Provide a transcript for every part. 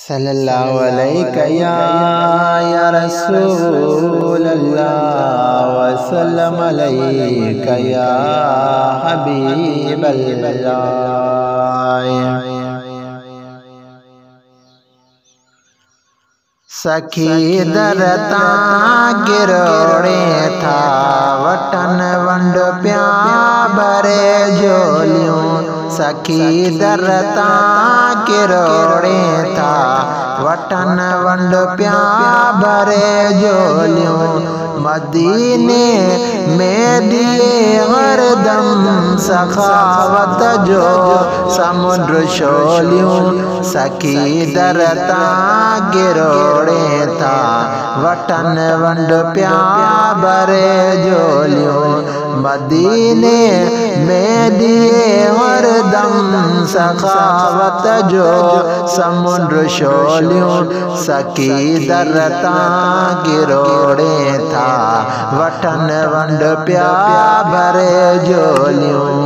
सल्लल्लाहु अलैका या रसूल अल्लाह व सल्लम अलैका या हबीब अल्लाह। सखी दरता गिरोड़े था वटन वंड प्या भरे झोलियूं। सखी दरता गिरोड़े था वटन वंड प्या भरे झोलियूं। मदीने में दिए हरदम सखावत जो समुद्र शोलियूं। सखी दरता गिरोड़े था वटन वंड प्या भरे झोलियूं। मदीने में दिए हरदम सखावत जो समुद्र शोलियूं। सखी दरता गिरोड़े था वटन वंड प्या भरे झोलियूं।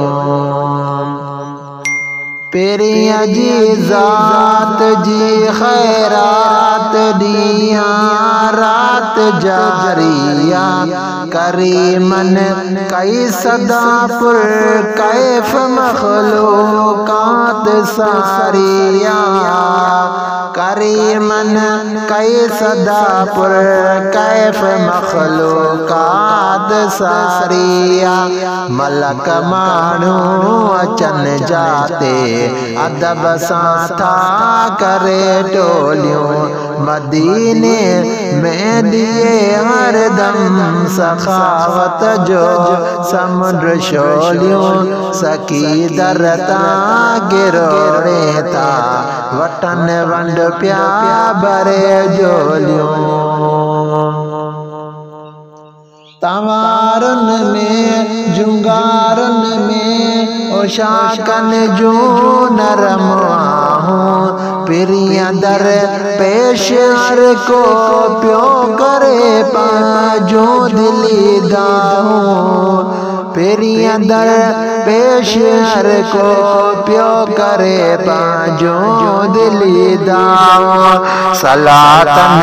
पेरिया जी ज़ात जी खैरात दिया रात जारिया। करीमन कई सदा पुर कैफ मखलूकात सारिया। करीमन कई सदा पुर कैफ मखलूकात सारिया। मलक मानू अचन जाते अदब सां था करे टोलियूं। मदीने में दिए हरदम सखावत जो समुद्र शोलियूं। सखी दरता गिरोड़े था वटन वंड प्या भरे झोलियूं। तवारुन में जुंगारुन में ओशाकन जो नरम आहूं। पिरिया दर पेश हर को प्यो करे पाजो दिली दाहूं। पिरिया दर पेश हर को प्यो करे पाजो दिली दाहूं। सलातन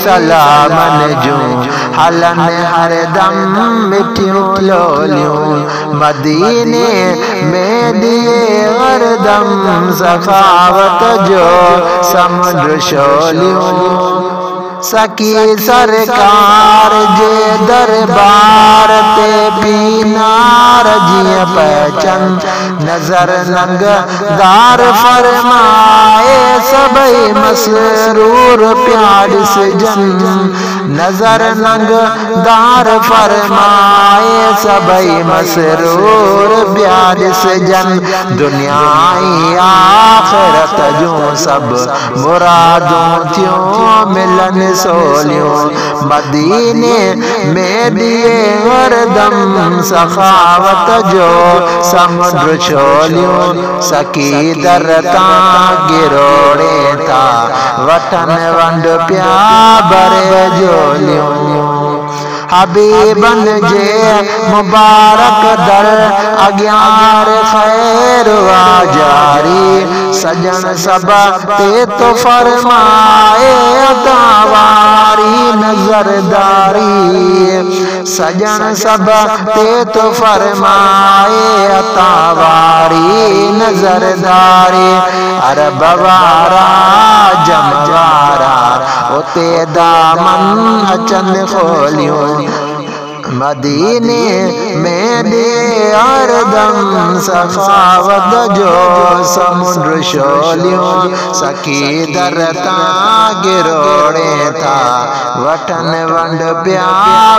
सलामन जो हलन हर दम मिठियूं लोलियूं। मदीने में दिए हरदम सखावत जो समुद्र शोलियूं। सखी सरकार जे दरबार ते पीनार जिया पहचन। नजर नंग दार फरमाए सबई मसरूर प्यार से जन। नजर नंग दार फरमाए सबई मसरूर प्यार से जन। दुनियाई आखिरत जो सब मुरादों त्यों मिलन सोलियूं। मदीने में दिए हरदम सखावत जो समुद्र शोलियूं। सखी दरता गिरोड़े था वटन वंड प्या भरे झोलियूं। हबीबन जे मुबारक दर अग्यार खैर वाजारी। सजन सब ते तो फरमाए अतावारी नजरदारी। सजन सब ते तो फरमाए अतावारी नजरदारी। अरब वारा जमवारा उते दामन अचन खोलियूं। मदीने में दे हरदम सखावत जो समुद्र शोलियूं। सखी दरता गिरोड़े था वटन वंड प्या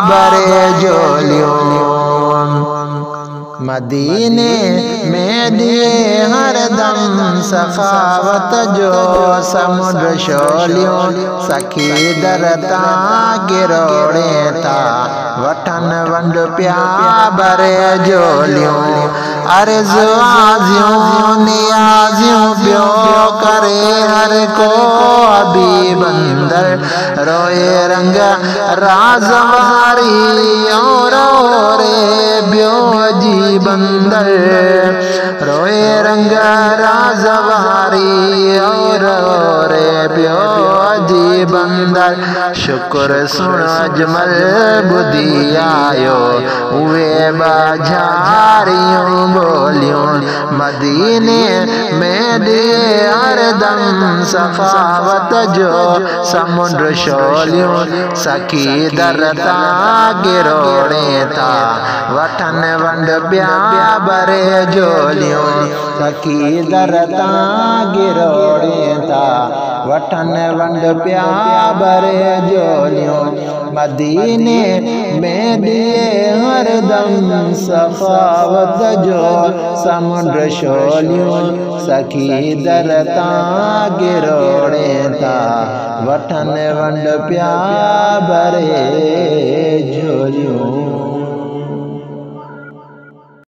भरे झोलियूं। मदीने में दिए हरदम सखावत जो समुद्र शोलियूं। सखी दरता गिरोड़े था वटन वंड प्या भरे झोलियूं। अर्ज़ आज़ियूं नियाज़ियूं प्यो करे हर को हबीब अंदर। रोए रंग राज़वारी और रे ब्यो जी बंदर। रोए रंग राज़वारी और रे पियो जी बंदर शुक्र सुन अजमल बुधी आयो उवे बाजारियों बोलियों मदीने में दिए हरदम सखावत जो समुद्र शोलियों सखी दरता गिरोड़े था वठन वंड प्या बरे जोलियों सखी दरता गिरोड़े था वठन वंड प्या बरे जोलियों मदीने में दिए हरदम सखावत जो समुद्र शोलियों सखी दरता गिरोड़े था वठन वंड प्या बरे जोलियों।